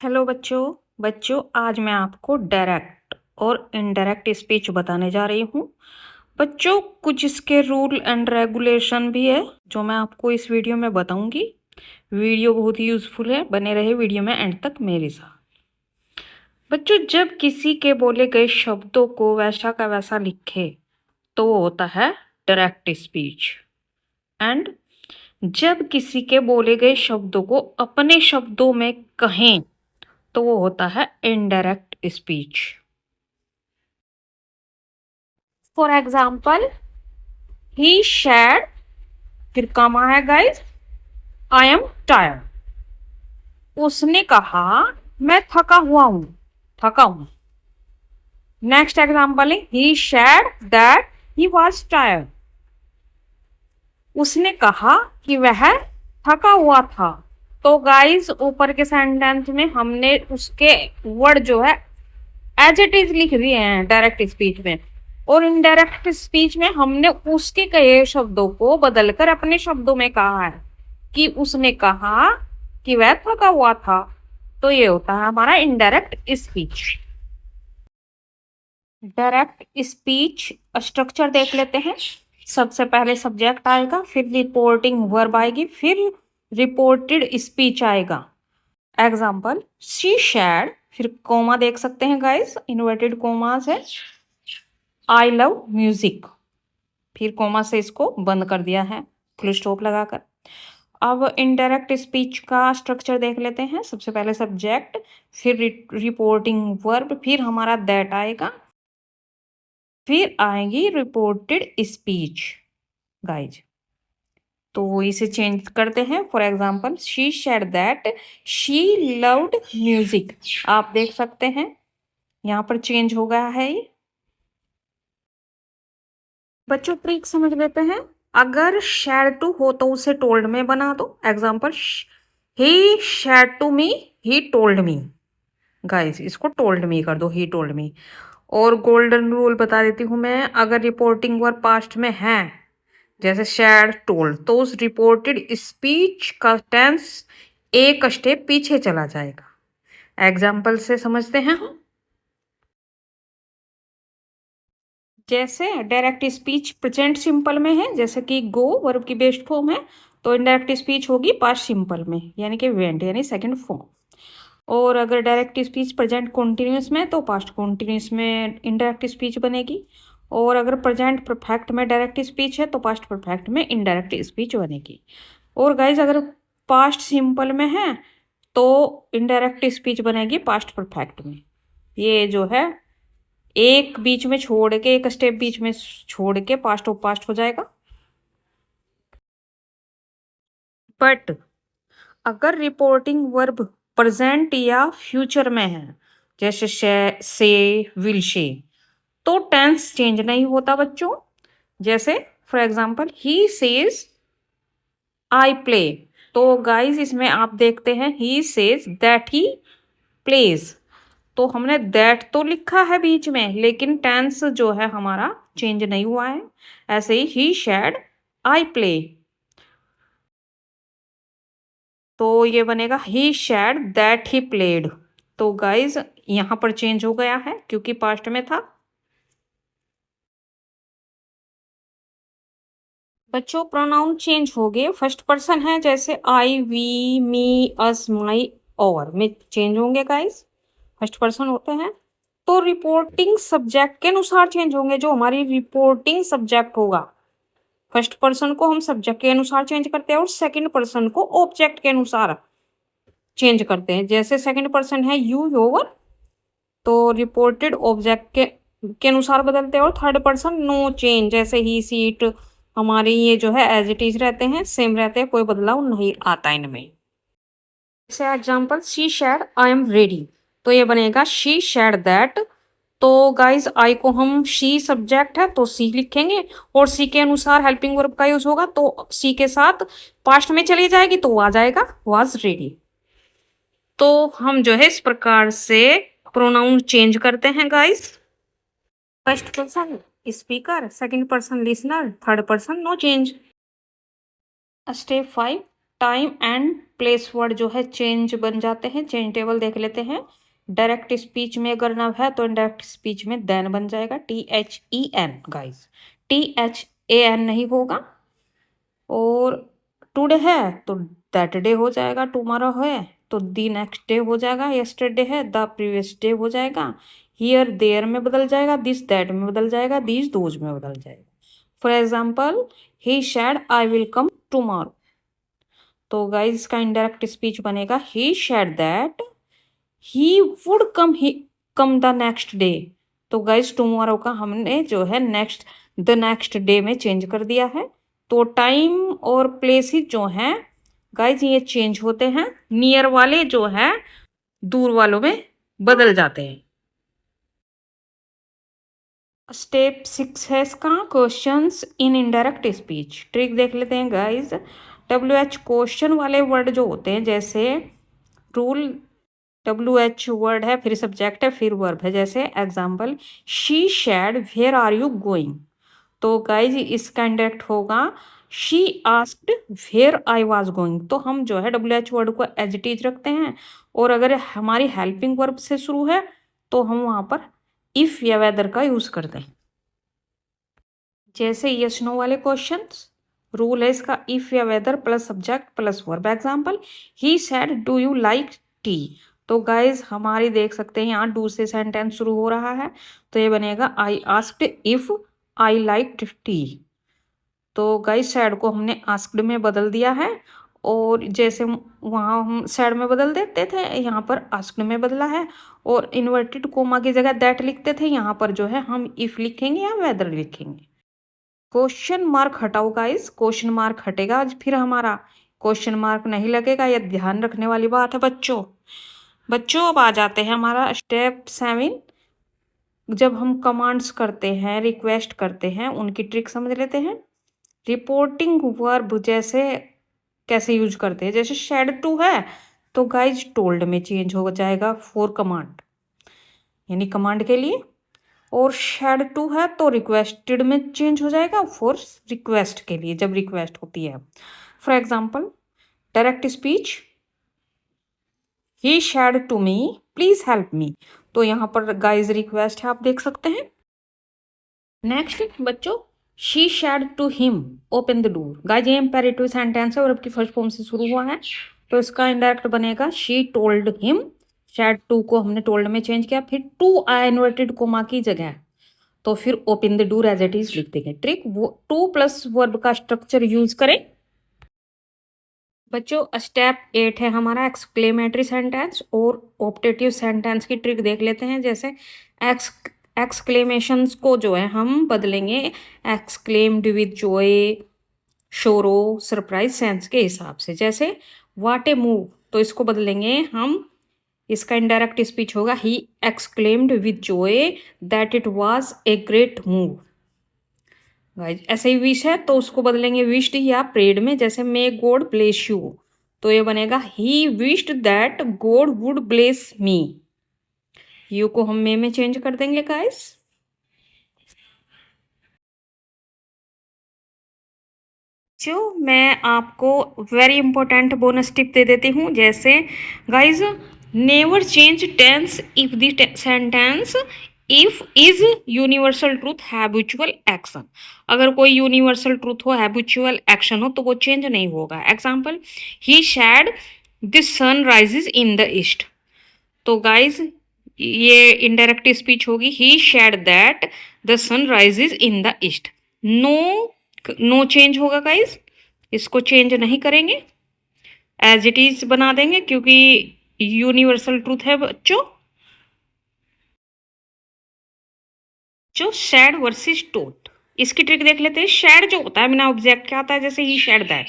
Hello बच्चों आज मैं आपको डायरेक्ट और इनडायरेक्ट स्पीच बताने जा रही हूँ। बच्चों कुछ इसके रूल एंड रेगुलेशन भी है जो मैं आपको इस वीडियो में बताऊंगी। वीडियो बहुत ही यूजफुल है, बने रहे वीडियो में एंड तक मेरे साथ। बच्चों जब किसी के बोले गए शब्दों को वैसा का वैसा लिखे तो वो होता है डायरेक्ट स्पीच। एंड जब किसी के बोले गए शब्दों को अपने शब्दों में कहें तो वो होता है indirect speech. For example he said, फिर कमा है गाइस, आई एम टायर्ड। उसने कहा मैं थका हुआ हूं, थका हूं। नेक्स्ट एग्जाम्पल है he said that he was tired. उसने कहा कि वह थका हुआ था। तो गाइस ऊपर के सेंटेंस में हमने उसके वर्ड जो है एज इट इज लिख दिए हैं डायरेक्ट स्पीच में, और इनडायरेक्ट स्पीच में हमने उसके कहे शब्दों को बदलकर अपने शब्दों में कहा है कि उसने कहा कि वह थका हुआ था। तो ये होता है हमारा indirect speech. Direct speech structure देख लेते हैं। सबसे पहले सब्जेक्ट आएगा, फिर रिपोर्टिंग वर्ब आएगी, फिर रिपोर्टेड स्पीच आएगा। एग्जाम्पल शी शेड, फिर कोमा देख सकते हैं गाइस, इन्वर्टेड कोमास है। आई लव म्यूजिक, फिर कोमा से इसको बंद कर दिया है फुल स्टॉप लगाकर। अब इनडायरेक्ट स्पीच का स्ट्रक्चर देख लेते हैं। सबसे पहले सब्जेक्ट, फिर रिपोर्टिंग वर्ब, फिर हमारा दैट आएगा, फिर आएगी रिपोर्टेड स्पीच गाइज। तो इसे चेंज करते हैं। For example she said that she loved music. आप देख सकते हैं यहाँ पर चेंज हो गया है ये। बच्चों ट्रिक समझ लेते हैं। अगर शेयर टू हो तो उसे टोल्ड में बना दो। Example he share to me, he told me. Guys इसको टोल्ड मी कर दो, ही टोल्ड मी। और गोल्डन रूल बता देती हूँ मैं, अगर रिपोर्टिंग वर्ब पास्ट में है जैसे शेयर टोल्ड, तो उस रिपोर्टेड स्पीच का टेंस एक स्टेप पीछे चला जाएगा। एग्जाम्पल से समझते हैं हम। जैसे डायरेक्ट स्पीच प्रेजेंट सिंपल में है, जैसे कि गो वर्ब की बेस्ट फॉर्म है, तो इनडायरेक्ट स्पीच होगी पास्ट सिंपल में, यानी कि वेंट यानी सेकंड फॉर्म। और अगर डायरेक्ट स्पीच प्रेजेंट कॉन्टिन्यूस में तो पास्ट कॉन्टिन्यूस में इनडायरेक्ट स्पीच बनेगी। और अगर प्रेजेंट परफेक्ट में डायरेक्ट स्पीच है तो पास्ट परफेक्ट में इनडायरेक्ट स्पीच बनेगी। और गाइज अगर पास्ट सिंपल में है तो इनडायरेक्ट स्पीच बनेगी पास्ट परफेक्ट में। ये जो है एक बीच में छोड़ के, एक स्टेप बीच में छोड़ के पास्ट ऑफ पास्ट हो जाएगा। बट अगर रिपोर्टिंग वर्ब प्रेजेंट या फ्यूचर में है जैसे से विल से, तो टेंस चेंज नहीं होता बच्चों। जैसे for example he says I play, तो गाइस इसमें आप देखते हैं he says that he plays. तो हमने दैट तो लिखा है बीच में, लेकिन टेंस जो है हमारा चेंज नहीं हुआ है। ऐसे ही शेड आई प्ले, तो ये बनेगा ही शेड दैट ही प्लेड। तो गाइज यहां पर चेंज हो गया है क्योंकि पास्ट में था। बच्चों प्रोनाउन चेंज हो गए, फर्स्ट पर्सन है जैसे आई वी मी अस माई और में चेंज होंगे गाइज, फर्स्ट पर्सन होते हैं। तो रिपोर्टिंग सब्जेक्ट के अनुसार चेंज होंगे, जो हमारी रिपोर्टिंग सब्जेक्ट होगा। फर्स्ट पर्सन को हम सब्जेक्ट के अनुसार चेंज करते हैं और सेकंड पर्सन को ऑब्जेक्ट के अनुसार चेंज करते हैं। जैसे सेकंड पर्सन है यू योर, तो रिपोर्टेड ऑब्जेक्ट के अनुसार बदलते हैं। और थर्ड पर्सन नो चेंज, जैसे ही सीट हमारे ये जो है एज इट इज रहते हैं, सेम रहते हैं, कोई बदलाव नहीं आता इनमें। जैसे example she said I am ready, तो ये बनेगा शी शेड दैट। तो गाइज आई को हम शी सब्जेक्ट है तो सी लिखेंगे, और सी के अनुसार हेल्पिंग वर्ब का यूज होगा, तो सी के साथ पास्ट में चली जाएगी तो आ जाएगा वाज रेडी। तो हम जो है इस प्रकार से प्रोनाउन चेंज करते हैं guys. First person speaker, second person listener, third person no change. Step 5 time and place word जो है चेंज बन जाते हैं। चेंज टेबल देख लेते हैं। डायरेक्ट स्पीच में अगर ना है तो इनडायरेक्ट स्पीच में देन बन जाएगा, THEN गाइस, THAN नहीं होगा। और टुडे है तो दैट डे हो जाएगा, टुमारो है तो दी नेक्स्ट डे हो जाएगा, यस्टरडे है द प्रीवियस डे हो जाएगा, हियर देयर में बदल जाएगा, दिस दैट में बदल जाएगा, दीज दोज में बदल जाएगा। For example he said I will come tomorrow, तो गाइज इसका इनडायरेक्ट स्पीच बनेगा he said that he would come the next day. तो गाइज टुमारो का हमने जो है द नेक्स्ट डे में चेंज कर दिया है। तो टाइम और प्लेसेस जो हैं गाइज ये चेंज होते हैं, नियर वाले जो है दूर वालों में बदल जाते हैं। स्टेप 6 है इसका, questions in indirect speech. Trick देख लेते हैं गाइज। WH क्वेश्चन वाले वर्ड जो होते हैं, जैसे रूल WH वर्ड है, फिर सब्जेक्ट है, फिर वर्ब है। जैसे example she said where are you going, तो गाइज इसका इंडायरेक्ट होगा she asked where I was going. तो हम जो है WH वर्ड को एज इट इज रखते हैं, और अगर हमारी हेल्पिंग वर्ब से शुरू है तो हम वहां पर इफ या वेदर का यूज करते हैं। जैसे यस नो वाले क्वेश्चंस, रूल है इसका इफ या whether plus subject plus verb. Example he said do you like tea, तो गाइज हमारी देख सकते हैं यहाँ डू से सेंटेंस शुरू हो रहा है, तो ये बनेगा I asked if I liked T. तो गाइज सैड को हमने आस्क्ड में बदल दिया है, और जैसे वहाँ हम सैड में बदल देते थे, यहाँ पर आस्क्ड में बदला है, और इन्वर्टेड कोमा की जगह दैट लिखते थे, यहाँ पर जो है हम इफ लिखेंगे या वेदर लिखेंगे। क्वेश्चन मार्क हटाओ गाइस, क्वेश्चन मार्क हटेगा आज फिर हमारा क्वेश्चन मार्क नहीं लगेगा, यह ध्यान रखने वाली बात है बच्चों। अब आ जाते हैं हमारा स्टेप 7। जब हम कमांड्स करते हैं, रिक्वेस्ट करते हैं, उनकी ट्रिक समझ लेते हैं। रिपोर्टिंग वर्ब जैसे कैसे यूज करते हैं, जैसे शेड टू है तो गाइज टोल्ड में चेंज हो जाएगा फॉर कमांड, यानी कमांड के लिए। और शेड टू है तो रिक्वेस्टेड में चेंज हो जाएगा फॉर रिक्वेस्ट के लिए, जब रिक्वेस्ट होती है। For example direct speech he said to me please help me, तो यहाँ पर गाइज रिक्वेस्ट है, आप देख सकते हैं। नेक्स्ट बच्चों, she said to him open the door, guys ये इम्पेरेटिव सेंटेंस है और आपकी फर्स्ट फॉर्म से शुरू हुआ है, तो इसका इनडायरेक्ट बनेगा she told him. Said to को हमने टोल्ड में चेंज किया, फिर टू आई इन्वर्टेड कोमा की जगह तो फिर open the door as it is लिख देंगे। ट्रिक वो टू प्लस वर्ब का स्ट्रक्चर यूज करें। बच्चों स्टेप 8 है हमारा एक्सक्लेमेटरी सेंटेंस और ऑप्टेटिव सेंटेंस की ट्रिक देख लेते हैं। जैसे एक्सक्लेमेशंस को जो है हम बदलेंगे exclaimed with Joy, sorrow, surprise sense के हिसाब से। जैसे व्हाट ए मूव, तो इसको बदलेंगे हम, इसका इनडायरेक्ट स्पीच होगा he exclaimed with Joy that it was a great move. Guys ऐसे ही विश है तो उसको बदलेंगे विश्ड या प्रेड में। जैसे मे गॉड ब्लेस यू, तो ये बनेगा he wished that God would bless me. You को हम मे में चेंज कर देंगे गाइस। जो मैं आपको वेरी इंपॉर्टेंट बोनस टिप दे देती हूँ। जैसे guys never change tense if the sentence if is universal truth habitual action. अगर कोई यूनिवर्सल ट्रूथ हो, हैबिचुअल एक्शन हो, तो वो चेंज नहीं होगा। Example he said the sun rises in the east, तो गाइज ये इनडायरेक्ट स्पीच होगी he said that the sun rises in the east. No change होगा गाइज, इसको चेंज नहीं करेंगे, एज इट इज बना देंगे क्योंकि यूनिवर्सल ट्रूथ है बच्चों। जो सैड वर्सेस टोल्ड, इसकी ट्रिक देख लेते हैं। सैड जो होता है बिना ऑब्जेक्ट के आता है, जैसे ही सैड दैट,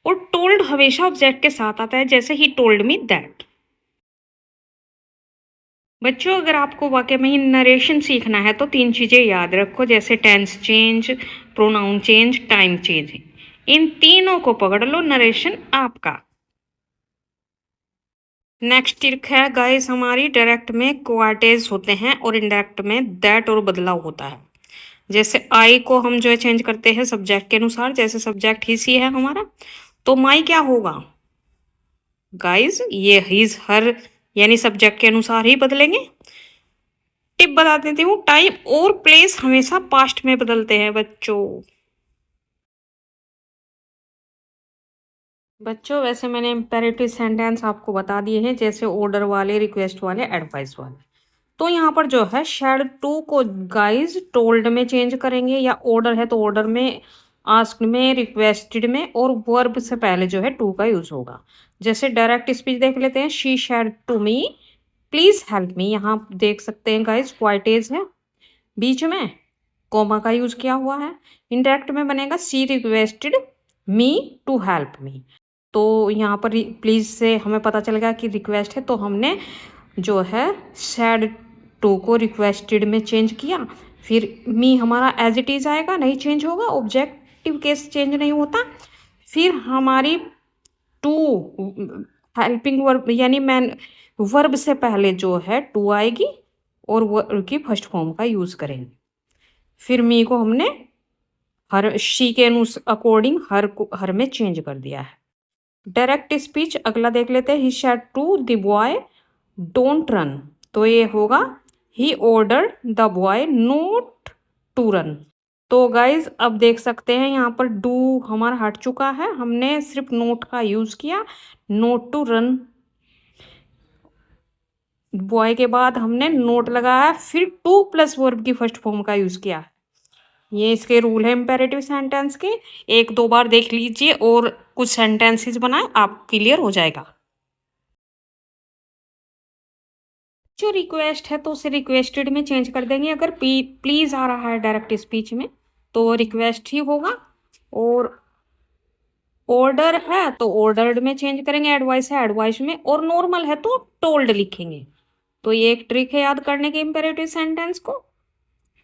और टोल्ड हमेशा ऑब्जेक्ट के साथ आता है, जैसे ही टोल्ड मी दैट। बच्चों अगर आपको वाकई में ही नरेशन सीखना है तो 3 चीज़ें याद रखो, जैसे tense change, pronoun change, time change. इन तीनों को पकड़ लो, नरेशन आपका। नेक्स्ट ट्रिक है गाइस हमारी, डायरेक्ट में क्वार्टेज होते हैं और इनडायरेक्ट में दैट और बदलाव होता है। जैसे आई को हम जो है चेंज करते हैं सब्जेक्ट के अनुसार, जैसे सब्जेक्ट ही सी है हमारा, तो माई क्या होगा गाइस, ये हिज हर यानी सब्जेक्ट के अनुसार ही बदलेंगे। टिप बता देती हूँ, टाइम और प्लेस हमेशा पास्ट में बदलते हैं बच्चों। बच्चों वैसे मैंने इम्पेरेटिव सेंटेंस आपको बता दिए हैं, जैसे ऑर्डर वाले, रिक्वेस्ट वाले, एडवाइस वाले। तो यहाँ पर जो है शैड टू को गाइज टोल्ड में चेंज करेंगे, या ऑर्डर है तो ऑर्डर में, आस्क्ड में, रिक्वेस्टेड में, और वर्ब से पहले जो है टू का यूज होगा। जैसे डायरेक्ट स्पीच देख लेते हैं, she said to me please help me. यहाँ आप देख सकते हैं गाइज क्वाइटेज है, बीच में कोमा का यूज किया हुआ है। इंडायरेक्ट में बनेगा she requested me to help me. तो यहाँ पर प्लीज से हमें पता चल गया कि रिक्वेस्ट है, तो हमने जो है सैड टू को रिक्वेस्टेड में चेंज किया। फिर मी हमारा एज इट इज आएगा, नहीं चेंज होगा, ऑब्जेक्टिव केस चेंज नहीं होता। फिर हमारी टू हेल्पिंग वर्ब यानी मैन वर्ब से पहले जो है टू आएगी और वर्ब की फर्स्ट फॉर्म का यूज करेंगे। फिर मी को हमने हर शी के अकॉर्डिंग हर में चेंज कर दिया है। डायरेक्ट स्पीच अगला देख लेते हैं, he said to the boy don't run. तो ये होगा he ordered the boy not to run. तो गाइज अब देख सकते हैं यहाँ पर डू हमारा हट चुका है, हमने सिर्फ नोट का यूज किया, नोट टू रन। बॉय के बाद हमने नोट लगाया, फिर टू प्लस वर्ब की फर्स्ट फॉर्म का यूज किया। ये इसके रूल है इम्पेरेटिव सेंटेंस के। एक दो बार देख लीजिए और कुछ सेंटेंसेस बनाए, आप क्लियर हो जाएगा। जो रिक्वेस्ट है तो उसे रिक्वेस्टेड में चेंज कर देंगे। अगर प्लीज आ रहा है डायरेक्ट स्पीच में तो रिक्वेस्ट ही होगा, और ऑर्डर है तो ऑर्डर्ड में चेंज करेंगे, एडवाइस है एडवाइस में, और नॉर्मल है तो टोल्ड लिखेंगे। तो ये एक ट्रिक है याद करने के इम्पेरेटिव सेंटेंस को।